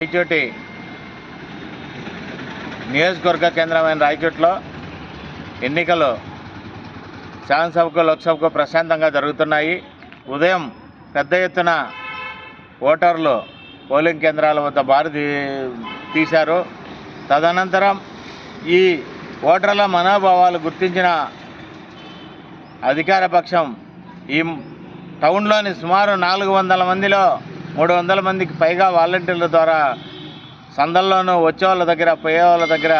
రాయచోటి నియోజకవర్గ కేంద్రమైన రాయచోటిలో ఎన్నికలు శాసనసభకు లోక్సభకు ప్రశాంతంగా జరుగుతున్నాయి. ఉదయం పెద్ద ఎత్తున ఓటర్లు పోలింగ్ కేంద్రాల వద్ద బారు తీశారు. తదనంతరం ఈ ఓటర్ల మనోభావాలు గుర్తించిన అధికార పక్షం ఈ టౌన్లోని సుమారు 400 మందిలో 300 మందికి పైగా వాలంటీర్ల ద్వారా సందల్లోనూ వచ్చే వాళ్ళ దగ్గర పోయే వాళ్ళ దగ్గర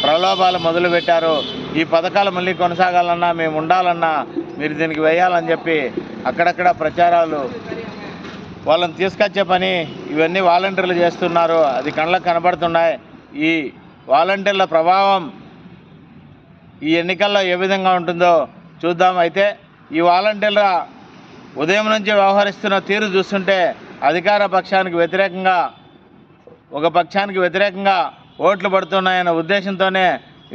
ప్రలోభాలు మొదలుపెట్టారు. ఈ పథకాలు మళ్ళీ కొనసాగాలన్నా, మేము ఉండాలన్నా మీరు దీనికి వేయాలని చెప్పి అక్కడక్కడ ప్రచారాలు, వాళ్ళని తీసుకొచ్చే పని ఇవన్నీ వాలంటీర్లు చేస్తున్నారు. అది కళ్ళకు కనబడుతున్నాయి. ఈ వాలంటీర్ల ప్రభావం ఈ ఎన్నికల్లో ఏ విధంగా ఉంటుందో చూద్దాం. అయితే ఈ వాలంటీర్ల ఉదయం నుంచి వ్యవహరిస్తున్న తీరు చూస్తుంటే అధికార పక్షానికి వ్యతిరేకంగా, ఒక పక్షానికి వ్యతిరేకంగా ఓట్లు పడుతున్నాయన్న ఉద్దేశంతోనే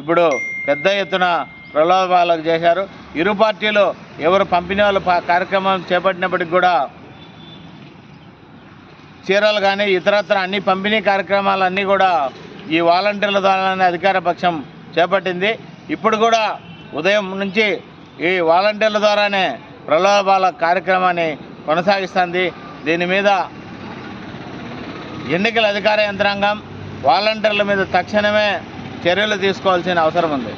ఇప్పుడు పెద్ద ఎత్తున ప్రలోభాలకు చేశారు. ఇరు పార్టీలు ఎవరు పంపిణీ వాళ్ళు కార్యక్రమం చేపట్టినప్పటికి కూడా చీరలు కానీ ఇతరత్ర అన్ని పంపిణీ కార్యక్రమాలన్నీ కూడా ఈ వాలంటీర్ల ద్వారానే అధికార పక్షం చేపట్టింది. ఇప్పుడు కూడా ఉదయం నుంచి ఈ వాలంటీర్ల ద్వారానే ప్రలోభాల కార్యక్రమాన్ని కొనసాగిస్తుంది. దీని మీద ఎన్నికల అధికార యంత్రాంగం వాలంటీర్ల మీద తక్షణమే చర్యలు తీసుకోవాల్సిన అవసరం ఉంది.